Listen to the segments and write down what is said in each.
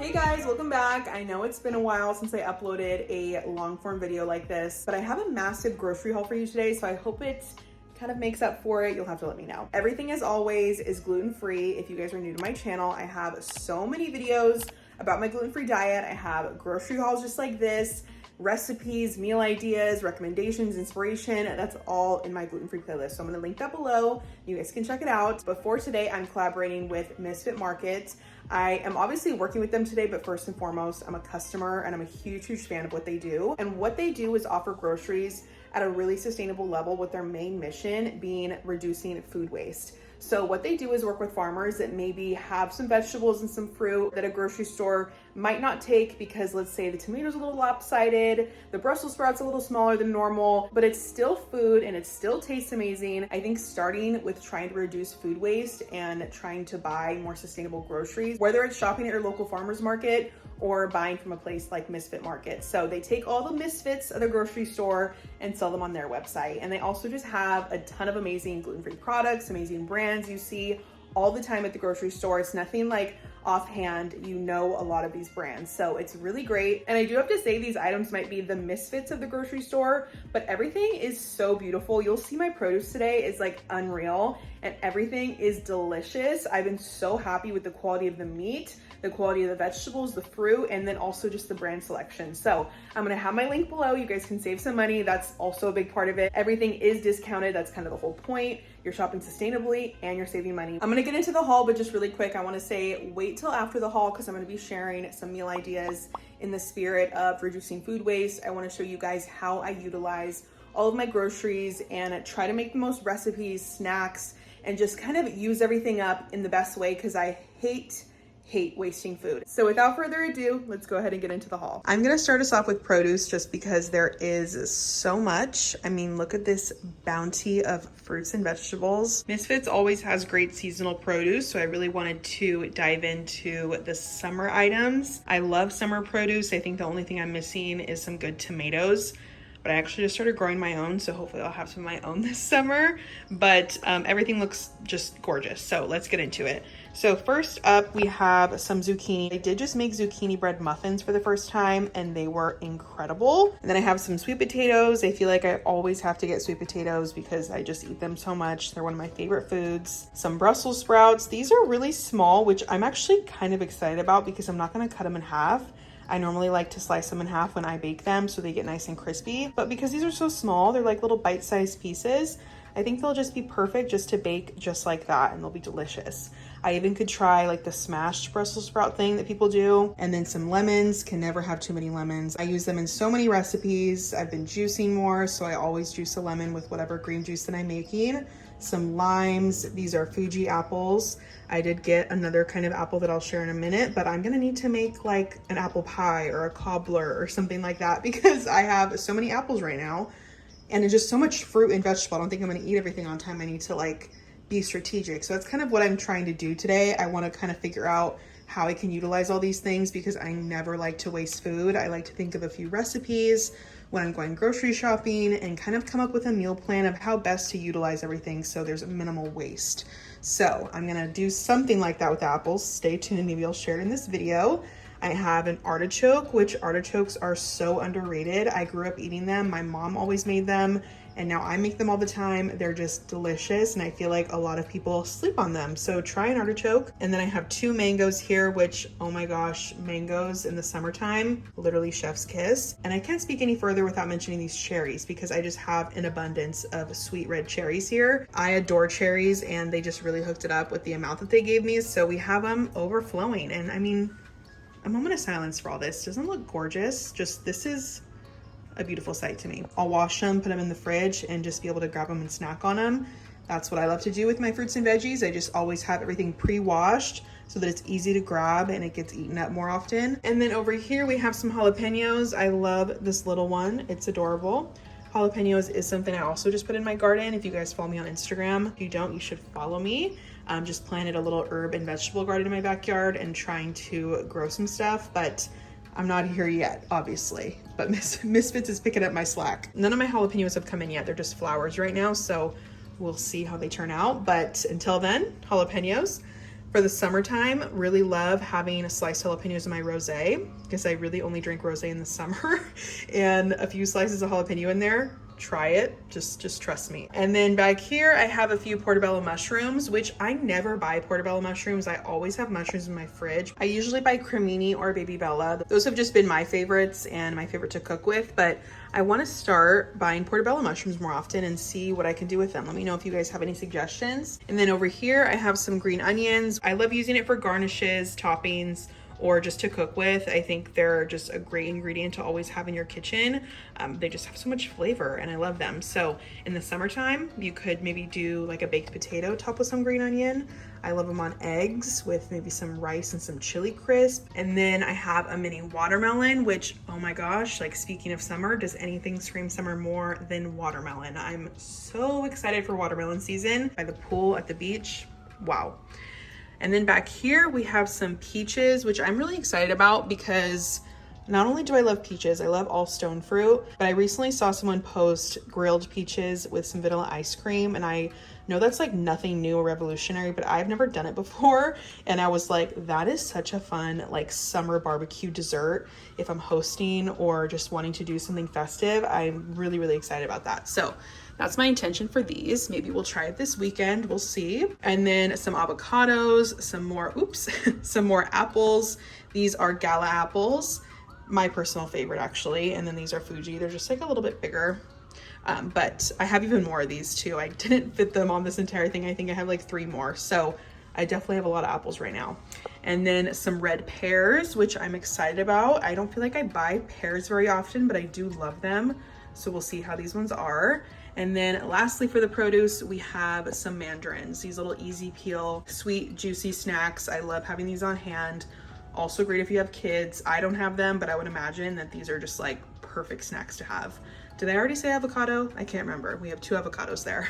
Hey guys, welcome back. I know it's been a while since I uploaded a long form video like this, but I have a massive grocery haul for you today, so I hope it kind of makes up for it. You'll have to let me know. Everything, as always, is gluten-free. If you guys are new to my channel, I have so many videos about my gluten-free diet. I have grocery hauls just like this, recipes, meal ideas, recommendations, inspiration. That's all in my gluten-free playlist. So I'm gonna link that below. You guys can check it out. But for today, I'm collaborating with Misfit Market. I am obviously working with them today, but first and foremost, I'm a customer and I'm a huge fan of what they do. And what they do is offer groceries at a really sustainable level, with their main mission being reducing food waste. So what they do is work with farmers that maybe have some vegetables and some fruit that a grocery store might not take because, let's say, the tomato's a little lopsided, the Brussels sprouts a little smaller than normal, but it's still food and it still tastes amazing. I think starting with trying to reduce food waste and trying to buy more sustainable groceries, whether it's shopping at your local farmer's market or buying from a place like Misfit Market. So they take all the misfits of the grocery store and sell them on their website. And they also just have a ton of amazing gluten-free products, amazing brands you see all the time at the grocery store. It's nothing like offhand, you know a lot of these brands. So it's really great. And I do have to say, these items might be the misfits of the grocery store, but everything is so beautiful. You'll see my produce today is like unreal and everything is delicious. I've been so happy with the quality of the meat, the quality of the vegetables, the fruit, and then also just the brand selection. So I'm gonna have my link below. You guys can save some money. That's also a big part of it. Everything is discounted. That's kind of the whole point. You're shopping sustainably and you're saving money. I'm gonna get into the haul, but just really quick, I wanna say wait till after the haul because I'm gonna be sharing some meal ideas in the spirit of reducing food waste. I wanna show you guys how I utilize all of my groceries and try to make the most recipes, snacks, and just kind of use everything up in the best way because I hate wasting food. So without further ado, let's go ahead and get into the haul. I'm gonna start us off with produce just because there is so much. I mean, look at this bounty of fruits and vegetables. Misfits always has great seasonal produce, so I really wanted to dive into the summer items. I love summer produce. I think the only thing I'm missing is some good tomatoes. But I actually just started growing my own, so hopefully I'll have some of my own this summer. But everything looks just gorgeous, so let's get into it. So first up, we have some zucchini. I did just make zucchini bread muffins for the first time, and they were incredible. And then I have some sweet potatoes. I feel like I always have to get sweet potatoes because I just eat them so much. They're one of my favorite foods. Some Brussels sprouts. These are really small, which I'm actually kind of excited about because I'm not gonna cut them in half. I normally like to slice them in half when I bake them so they get nice and crispy. But because these are so small, they're like little bite-sized pieces, I think they'll just be perfect just to bake just like that, and they'll be delicious. I even could try like the smashed Brussels sprout thing that people do. And then some lemons, can never have too many lemons. I use them in so many recipes. I've been juicing more, so I always juice a lemon with whatever green juice that I'm making. Some limes, these are Fuji apples. I did get another kind of apple that I'll share in a minute, but I'm gonna need to make like an apple pie or a cobbler or something like that because I have so many apples right now and it's just so much fruit and vegetable. I don't think I'm gonna eat everything on time. I need to like be strategic. So that's kind of what I'm trying to do today. I wanna kind of figure out how I can utilize all these things because I never like to waste food. I like to think of a few recipes when I'm going grocery shopping and kind of come up with a meal plan of how best to utilize everything so there's minimal waste. So I'm gonna do something like that with apples. Stay tuned, maybe I'll share it in this video. I have an artichoke, which artichokes are so underrated. I grew up eating them. My mom always made them, and now I make them all the time. They're just delicious, and I feel like a lot of people sleep on them. So try an artichoke. And then I have 2 mangoes here, which, oh my gosh, mangoes in the summertime, literally chef's kiss. And I can't speak any further without mentioning these cherries because I just have an abundance of sweet red cherries here. I adore cherries, and they just really hooked it up with the amount that they gave me. So we have them overflowing. And I mean, a moment of silence for all this. Doesn't it look gorgeous? Just, this is a beautiful sight to me. I'll wash them, put them in the fridge, and just be able to grab them and snack on them. That's what I love to do with my fruits and veggies. I just always have everything pre-washed so that it's easy to grab and it gets eaten up more often. And then over here we have some jalapenos. I love this little one. It's adorable. Jalapenos is something I also just put in my garden. If you guys follow me on Instagram, if you don't, you should follow me. Just planted a little herb and vegetable garden in my backyard and trying to grow some stuff, but I'm not here yet, obviously. But Misfits is picking up my slack. None of my jalapenos have come in yet. They're just flowers right now, so we'll see how they turn out. But until then, jalapenos. For the summertime, really love having sliced jalapenos in my rosé because I really only drink rosé in the summer and a few slices of jalapeno in there. Try it, just trust me. And then back here, I have a few portobello mushrooms, which I never buy portobello mushrooms. I always have mushrooms in my fridge. I usually buy cremini or baby bella. Those have just been my favorites and my favorite to cook with, but I want to start buying portobello mushrooms more often and see what I can do with them. Let me know if you guys have any suggestions. And then over here, I have some green onions. I love using it for garnishes, toppings, or just to cook with. I think they're just a great ingredient to always have in your kitchen. They just have so much flavor and I love them. So in the summertime, you could maybe do like a baked potato topped with some green onion. I love them on eggs with maybe some rice and some chili crisp. And then I have a mini watermelon, which, oh my gosh, like speaking of summer, does anything scream summer more than watermelon? I'm so excited for watermelon season. By the pool, at the beach, wow. And then back here we have some peaches, which I'm really excited about because not only do I love peaches, I love all stone fruit, but I recently saw someone post grilled peaches with some vanilla ice cream. And I know that's like nothing new or revolutionary, but I've never done it before. And I was like, that is such a fun like summer barbecue dessert. If I'm hosting or just wanting to do something festive, I'm really, really excited about that. So that's my intention for these. Maybe we'll try it this weekend, we'll see. And then some avocados, some more, some more apples. These are Gala apples, my personal favorite actually. And then these are Fuji, they're just like a little bit bigger. But I have even more of these too. I didn't fit them on this entire thing. I think I have like 3 more. So I definitely have a lot of apples right now. And then some red pears, which I'm excited about. I don't feel like I buy pears very often, but I do love them. So we'll see how these ones are. And then lastly for the produce, we have some mandarins, these little easy peel, sweet, juicy snacks. I love having these on hand. Also great if you have kids. I don't have them, but I would imagine that these are just like perfect snacks to have. Did I already say avocado? I can't remember. We have 2 avocados there.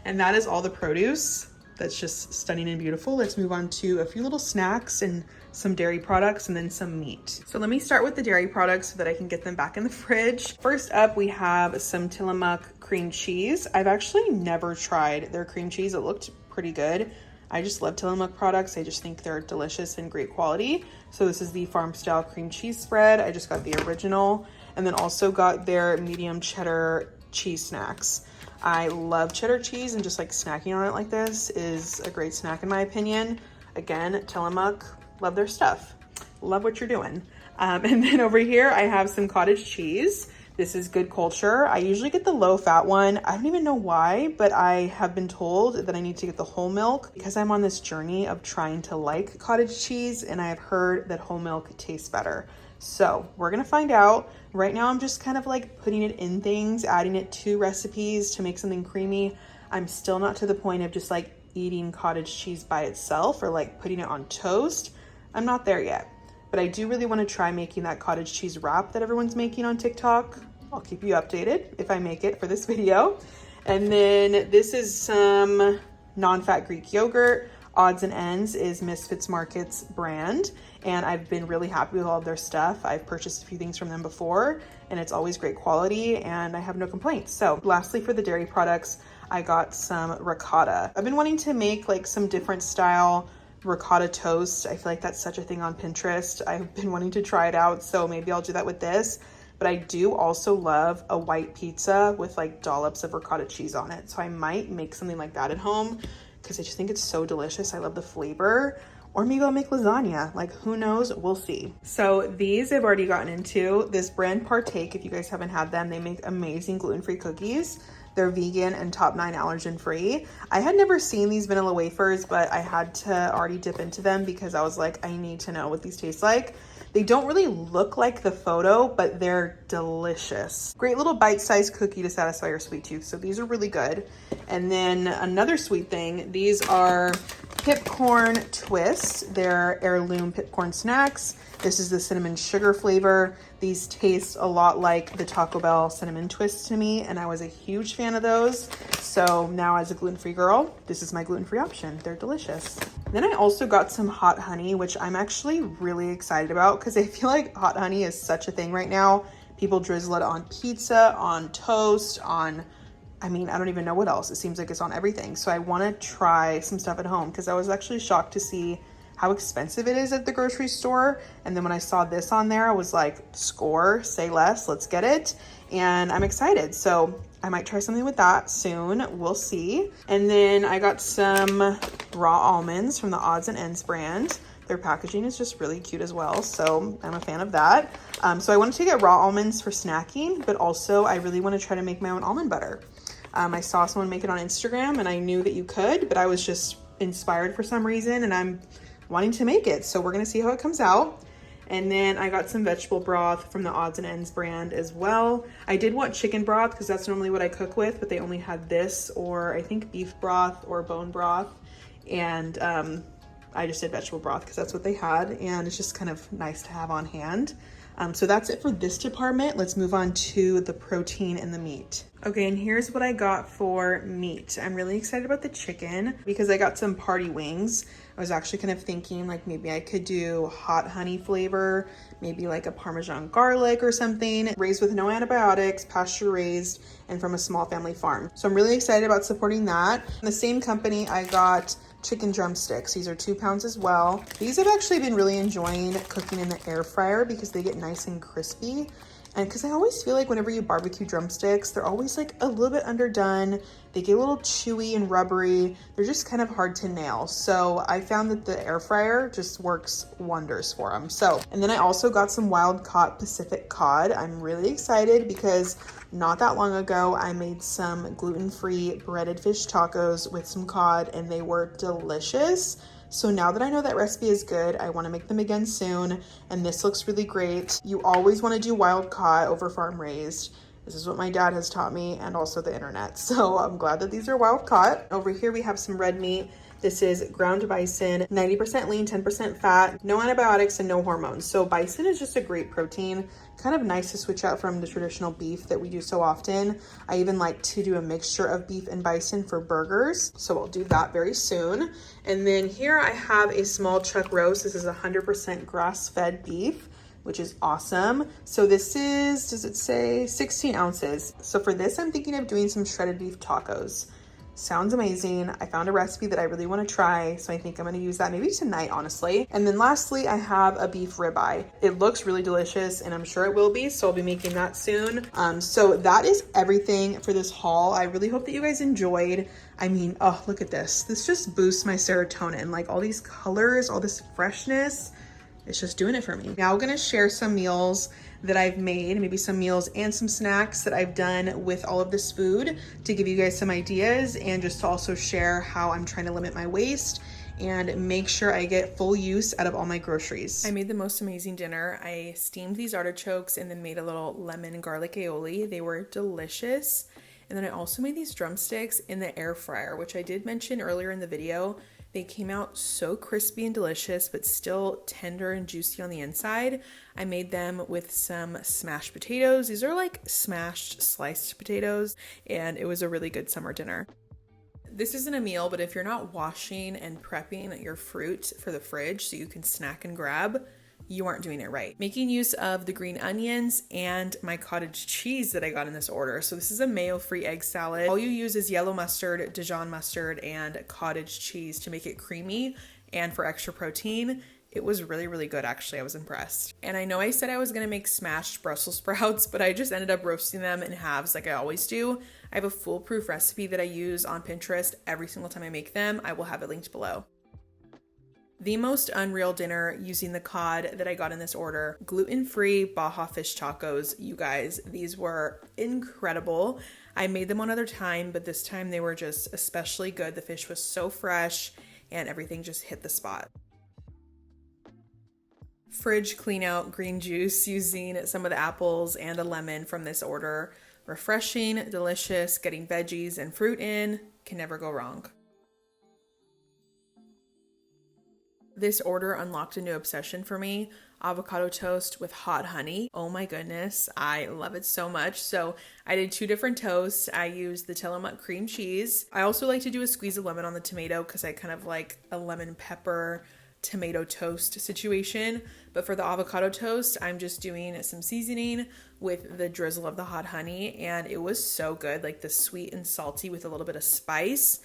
And that is all the produce. That's just stunning and beautiful. Let's move on to a few little snacks and some dairy products and then some meat. So let me start with the dairy products so that I can get them back in the fridge. First up, we have some Tillamook cream cheese. I've actually never tried their cream cheese. It looked pretty good. I just love Tillamook products. I just think they're delicious and great quality. So this is the farm style cream cheese spread. I just got the original and then also got their medium cheddar cheese snacks. I love cheddar cheese and just like snacking on it like this is a great snack in my opinion. Again, Tillamook, love their stuff. Love what you're doing. And then over here, I have some cottage cheese. This is Good Culture. I usually get the low fat one. I don't even know why, but I have been told that I need to get the whole milk because I'm on this journey of trying to like cottage cheese and I have heard that whole milk tastes better. So we're gonna find out. Right now I'm just kind of like putting it in things, adding it to recipes to make something creamy. I'm still not to the point of just like eating cottage cheese by itself or like putting it on toast. I'm not there yet, but I do really want to try making that cottage cheese wrap that everyone's making on TikTok. I'll keep you updated if I make it for this video. And then this is some non-fat Greek yogurt. Odds and Ends is Misfits Market's brand, and I've been really happy with all of their stuff. I've purchased a few things from them before, and it's always great quality, and I have no complaints. So lastly, for the dairy products, I got some ricotta. I've been wanting to make like some different style ricotta toast. I feel like that's such a thing on Pinterest. I've been wanting to try it out, so maybe I'll do that with this. But I do also love a white pizza with like dollops of ricotta cheese on it. So I might make something like that at home because I just think it's so delicious. I love the flavor. Or maybe I'll make lasagna, like who knows, we'll see. So these I've already gotten into. This brand Partake, if you guys haven't had them, they make amazing gluten-free cookies. They're vegan and top 9 allergen free. I had never seen these vanilla wafers, but I had to already dip into them because I was like, I need to know what these taste like. They don't really look like the photo, but they're delicious. Great little bite-sized cookie to satisfy your sweet tooth. So these are really good. And then another sweet thing, these are Pipcorn Twist. They're heirloom Pipcorn snacks. This is the cinnamon sugar flavor. These taste a lot like the Taco Bell cinnamon twist to me, and I was a huge fan of those. So now as a gluten-free girl, this is my gluten-free option. They're delicious. Then I also got some hot honey, which I'm actually really excited about because I feel like hot honey is such a thing right now. People drizzle it on pizza, on toast, on I mean, I don't even know what else. It seems like it's on everything. So I want to try some stuff at home because I was actually shocked to see how expensive it is at the grocery store. And then when I saw this on there, I was like, score, say less, let's get it. And I'm excited. So I might try something with that soon. We'll see. And then I got some raw almonds from the Odds and Ends brand. Their packaging is just really cute as well, so I'm a fan of that. So I wanted to get raw almonds for snacking, but also I really want to try to make my own almond butter. I saw someone make it on Instagram and I knew that you could, but I was just inspired for some reason and I'm wanting to make it. So we're gonna see how it comes out. And then I got some vegetable broth from the Odds and Ends brand as well. I did want chicken broth because that's normally what I cook with, but they only had this or I think beef broth or bone broth. And I just did vegetable broth because that's what they had. And it's just kind of nice to have on hand. So that's it for this department. Let's move on to the protein and the meat. Okay, and here's what I got for meat. I'm really excited about the chicken because I got some party wings. I was actually kind of thinking like maybe I could do hot honey flavor, maybe like a Parmesan garlic or something, raised with no antibiotics, pasture raised, and from a small family farm. So I'm really excited about supporting that. In the same company, I got chicken drumsticks. These are 2 pounds as well. These I've actually been really enjoying cooking in the air fryer because they get nice and crispy. And because I always feel like whenever you barbecue drumsticks, they're always like a little bit underdone. They get a little chewy and rubbery. They're just kind of hard to nail. So I found that the air fryer just works wonders for them. So, and then I also got some wild caught Pacific cod. I'm really excited because not that long ago, I made some gluten-free breaded fish tacos with some cod and they were delicious. So now that I know that recipe is good, I want to make them again soon. And this looks really great. You always want to do wild caught over farm raised. This is what my dad has taught me and also the internet. So I'm glad that these are wild caught. Over here we have some red meat. This is ground bison, 90% lean, 10% fat, no antibiotics and no hormones. So bison is just a great protein, kind of nice to switch out from the traditional beef that we do so often. I even like to do a mixture of beef and bison for burgers. So I'll do that very soon. And then here I have a small chuck roast. This is 100% grass-fed beef, which is awesome. So this is, does it say 16 ounces? So for this, I'm thinking of doing some shredded beef tacos. Sounds amazing. I found a recipe that I really want to try, so I think I'm going to use that maybe tonight, honestly. And then lastly, I have a beef ribeye. It looks really delicious, and I'm sure it will be, so I'll be making that soon. So that is everything for this haul. I really hope that you guys enjoyed. I mean, oh, look at this. This just boosts my serotonin. Like all these colors, all this freshness, it's just doing it for me. Now I'm going to share some meals that I've made, maybe some meals and some snacks that I've done with all of this food to give you guys some ideas and just to also share how I'm trying to limit my waste and make sure I get full use out of all my groceries. I made the most amazing dinner. I steamed these artichokes and then made a little lemon and garlic aioli. They were delicious. And then I also made these drumsticks in the air fryer, which I did mention earlier in the video. They came out so crispy and delicious, but still tender and juicy on the inside. I made them with some smashed potatoes. These are like smashed sliced potatoes, and it was a really good summer dinner. This isn't a meal, but if you're not washing and prepping your fruit for the fridge so you can snack and grab, you aren't doing it right. Making use of the green onions and my cottage cheese that I got in this order. So this is a mayo-free egg salad. All you use is yellow mustard, Dijon mustard, and cottage cheese to make it creamy and for extra protein. It was really, really good, actually. I was impressed. And I know I said I was gonna make smashed Brussels sprouts, but I just ended up roasting them in halves like I always do. I have a foolproof recipe that I use on Pinterest every single time I make them. I will have it linked below. The most unreal dinner using the cod that I got in this order. Gluten-free Baja fish tacos, you guys. These were incredible. I made them one other time, but this time they were just especially good. The fish was so fresh and everything just hit the spot. Fridge clean out green juice using some of the apples and a lemon from this order. Refreshing, delicious, getting veggies and fruit in, can never go wrong. This order unlocked a new obsession for me. Avocado toast with hot honey. Oh my goodness, I love it so much. So I did 2 different toasts. I used the Tillamook cream cheese. I also like to do a squeeze of lemon on the tomato because I kind of like a lemon pepper tomato toast situation. But for the avocado toast, I'm just doing some seasoning with the drizzle of the hot honey, and it was so good, like the sweet and salty with a little bit of spice.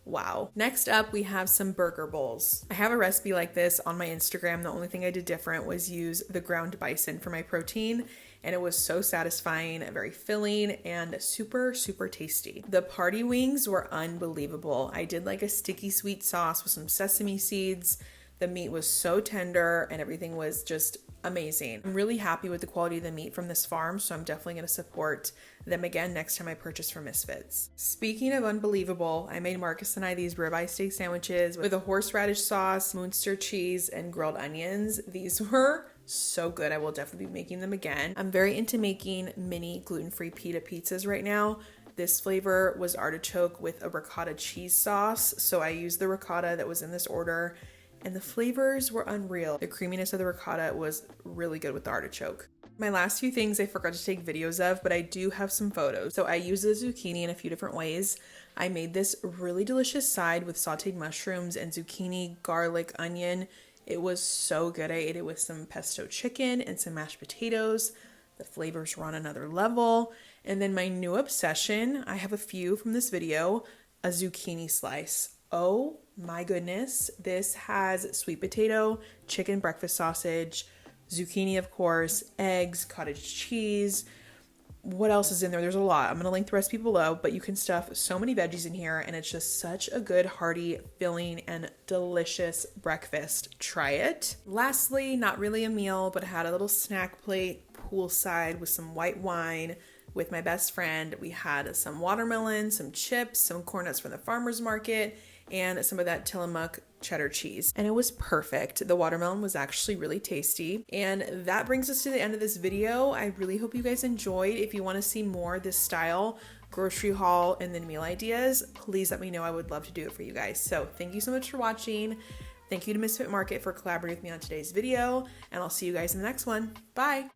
Wow. Next up, we have some burger bowls. I have a recipe like this on my Instagram. The only thing I did different was use the ground bison for my protein, and it was so satisfying, very filling, and super, super tasty. The party wings were unbelievable. I did like a sticky sweet sauce with some sesame seeds. The meat was so tender and everything was just amazing. I'm really happy with the quality of the meat from this farm, so I'm definitely going to support them again next time I purchase from Misfits. Speaking of unbelievable, I made Marcus and I these ribeye steak sandwiches with a horseradish sauce, Munster cheese, and grilled onions. These were so good. I will definitely be making them again. I'm very into making mini gluten-free pita pizzas right now. This flavor was artichoke with a ricotta cheese sauce, so I used the ricotta that was in this order, and the flavors were unreal. The creaminess of the ricotta was really good with the artichoke. My last few things I forgot to take videos of, but I do have some photos. So I used the zucchini in a few different ways. I made this really delicious side with sauteed mushrooms and zucchini, garlic, onion. It was so good. I ate it with some pesto chicken and some mashed potatoes. The flavors were on another level. And then my new obsession, I have a few from this video, a zucchini slice. Oh my goodness. This has sweet potato, chicken breakfast sausage, zucchini, of course, eggs, cottage cheese. What else is in there? There's a lot. I'm going to link the recipe below, but you can stuff so many veggies in here, and it's just such a good, hearty, filling, and delicious breakfast. Try it. Lastly, not really a meal, but I had a little snack plate poolside with some white wine with my best friend. We had some watermelon, some chips, some corn nuts from the farmer's market, and some of that Tillamook cheddar cheese. And it was perfect. The watermelon was actually really tasty. And that brings us to the end of this video. I really hope you guys enjoyed. If you want to see more this style, grocery haul, and then meal ideas, please let me know. I would love to do it for you guys. So thank you so much for watching. Thank you to Misfit Market for collaborating with me on today's video, and I'll see you guys in the next one. Bye.